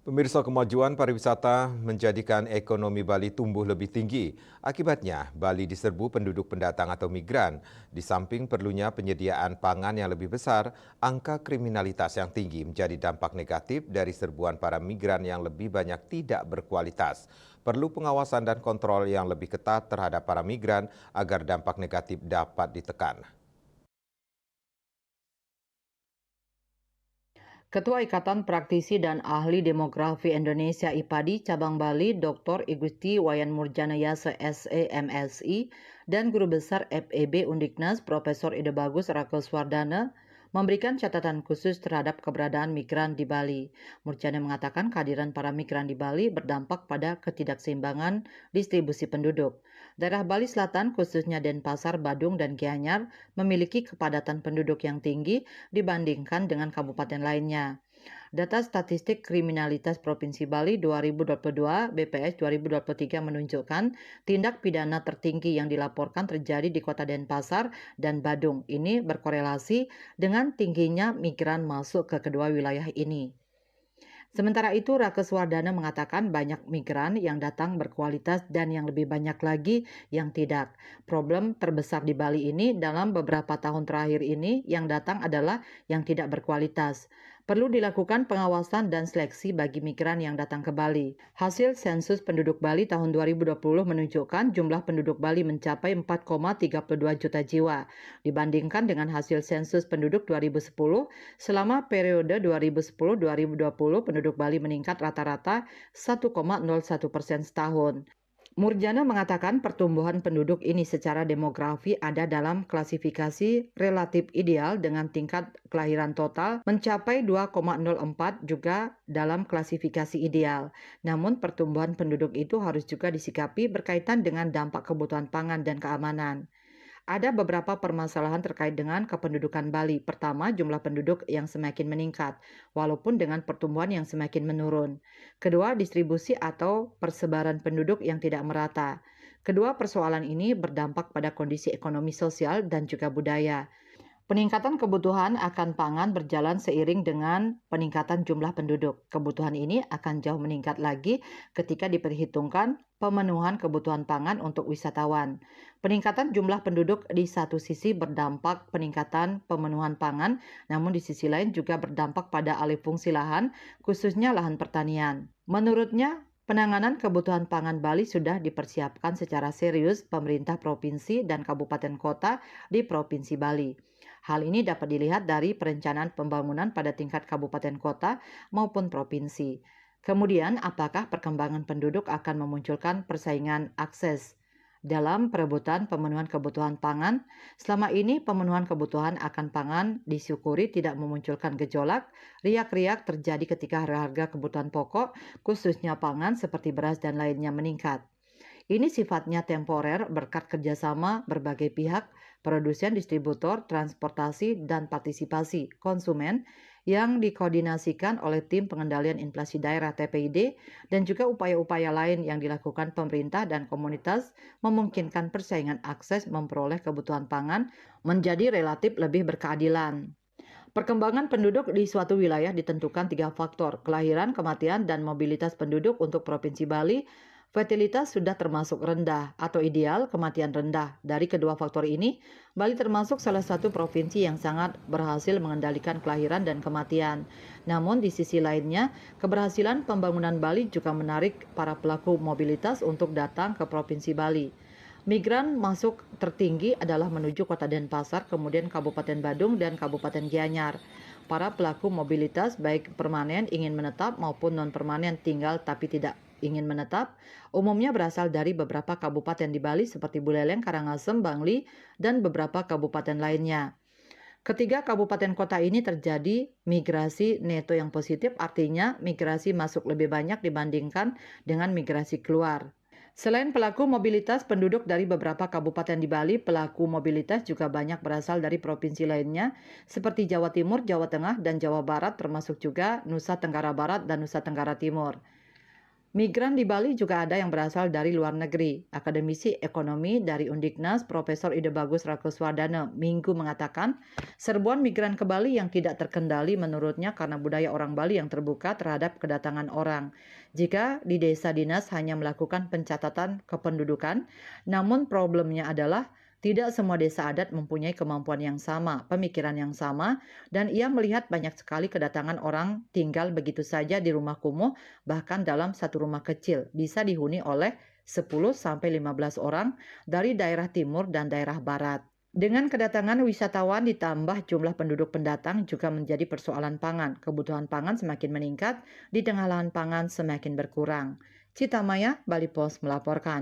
Pemirsa, kemajuan pariwisata menjadikan ekonomi Bali tumbuh lebih tinggi. Akibatnya, Bali diserbu penduduk pendatang atau migran. Di samping perlunya penyediaan pangan yang lebih besar, angka kriminalitas yang tinggi menjadi dampak negatif dari serbuan para migran yang lebih banyak tidak berkualitas. Perlu pengawasan dan kontrol yang lebih ketat terhadap para migran agar dampak negatif dapat ditekan. Ketua Ikatan Praktisi dan Ahli Demografi Indonesia IPADI Cabang Bali Dr. Igusti Wayan Murjanayasa SEMSI dan Guru Besar FEB Undiknas Profesor Ide Bagus Rakeswardana memberikan catatan khusus terhadap keberadaan migran di Bali. Murjana mengatakan kehadiran para migran di Bali berdampak pada ketidakseimbangan distribusi penduduk. Daerah Bali Selatan khususnya Denpasar, Badung, dan Gianyar memiliki kepadatan penduduk yang tinggi dibandingkan dengan kabupaten lainnya. Data Statistik Kriminalitas Provinsi Bali 2022 BPS 2023 menunjukkan tindak pidana tertinggi yang dilaporkan terjadi di Kota Denpasar dan Badung. Ini berkorelasi dengan tingginya migran masuk ke kedua wilayah ini. Sementara itu, Rakeswardana mengatakan banyak migran yang datang berkualitas dan yang lebih banyak lagi yang tidak. Problem terbesar di Bali ini dalam beberapa tahun terakhir ini yang datang adalah yang tidak berkualitas. Perlu dilakukan pengawasan dan seleksi bagi migran yang datang ke Bali. Hasil sensus penduduk Bali tahun 2020 menunjukkan jumlah penduduk Bali mencapai 4,32 juta jiwa. Dibandingkan dengan hasil sensus penduduk 2010, selama periode 2010-2020 penduduk Bali meningkat rata-rata 1,01% setahun. Murjana mengatakan pertumbuhan penduduk ini secara demografi ada dalam klasifikasi relatif ideal dengan tingkat kelahiran total mencapai 2,04 juga dalam klasifikasi ideal. Namun pertumbuhan penduduk itu harus juga disikapi berkaitan dengan dampak kebutuhan pangan dan keamanan. Ada beberapa permasalahan terkait dengan kependudukan Bali. Pertama, jumlah penduduk yang semakin meningkat, walaupun dengan pertumbuhan yang semakin menurun. Kedua, distribusi atau persebaran penduduk yang tidak merata. Kedua persoalan ini berdampak pada kondisi ekonomi sosial dan juga budaya. Peningkatan kebutuhan akan pangan berjalan seiring dengan peningkatan jumlah penduduk. Kebutuhan ini akan jauh meningkat lagi ketika diperhitungkan pemenuhan kebutuhan pangan untuk wisatawan. Peningkatan jumlah penduduk di satu sisi berdampak peningkatan pemenuhan pangan, namun di sisi lain juga berdampak pada alih fungsi lahan, khususnya lahan pertanian. Menurutnya, penanganan kebutuhan pangan Bali sudah dipersiapkan secara serius pemerintah provinsi dan kabupaten kota di Provinsi Bali. Hal ini dapat dilihat dari perencanaan pembangunan pada tingkat kabupaten kota maupun provinsi. Kemudian, apakah perkembangan penduduk akan memunculkan persaingan akses dalam perebutan pemenuhan kebutuhan pangan? Selama ini pemenuhan kebutuhan akan pangan disyukuri tidak memunculkan gejolak, riak-riak terjadi ketika harga kebutuhan pokok, khususnya pangan seperti beras dan lainnya meningkat. Ini sifatnya temporer berkat kerjasama berbagai pihak, produsen, distributor, transportasi, dan partisipasi konsumen yang dikoordinasikan oleh Tim Pengendalian Inflasi Daerah TPID dan juga upaya-upaya lain yang dilakukan pemerintah dan komunitas memungkinkan persaingan akses memperoleh kebutuhan pangan menjadi relatif lebih berkeadilan. Perkembangan penduduk di suatu wilayah ditentukan 3 faktor, kelahiran, kematian, dan mobilitas penduduk untuk Provinsi Bali. Fertilitas sudah termasuk rendah atau ideal, kematian rendah. Dari kedua faktor ini, Bali termasuk salah satu provinsi yang sangat berhasil mengendalikan kelahiran dan kematian. Namun di sisi lainnya, keberhasilan pembangunan Bali juga menarik para pelaku mobilitas untuk datang ke Provinsi Bali. Migran masuk tertinggi adalah menuju Kota Denpasar, kemudian Kabupaten Badung, dan Kabupaten Gianyar. Para pelaku mobilitas baik permanen ingin menetap maupun non-permanen tinggal tapi tidak ingin menetap, umumnya berasal dari beberapa kabupaten di Bali seperti Buleleng, Karangasem, Bangli, dan beberapa kabupaten lainnya. Ketiga kabupaten kota ini terjadi migrasi neto yang positif, artinya migrasi masuk lebih banyak dibandingkan dengan migrasi keluar. Selain pelaku mobilitas penduduk dari beberapa kabupaten di Bali, pelaku mobilitas juga banyak berasal dari provinsi lainnya seperti Jawa Timur, Jawa Tengah, dan Jawa Barat termasuk juga Nusa Tenggara Barat dan Nusa Tenggara Timur. Migran di Bali juga ada yang berasal dari luar negeri. Akademisi ekonomi dari Undiknas, Profesor Ide Bagus Rakuswardana, Minggu mengatakan, serbuan migran ke Bali yang tidak terkendali menurutnya karena budaya orang Bali yang terbuka terhadap kedatangan orang. Jika di desa dinas hanya melakukan pencatatan kependudukan, namun problemnya adalah tidak semua desa adat mempunyai kemampuan yang sama, pemikiran yang sama, dan ia melihat banyak sekali kedatangan orang tinggal begitu saja di rumah kumuh, bahkan dalam satu rumah kecil bisa dihuni oleh 10-15 orang dari daerah timur dan daerah barat. Dengan kedatangan wisatawan ditambah jumlah penduduk pendatang juga menjadi persoalan pangan. Kebutuhan pangan semakin meningkat, di tengah lahan pangan semakin berkurang. Cita Maya, Bali Post melaporkan.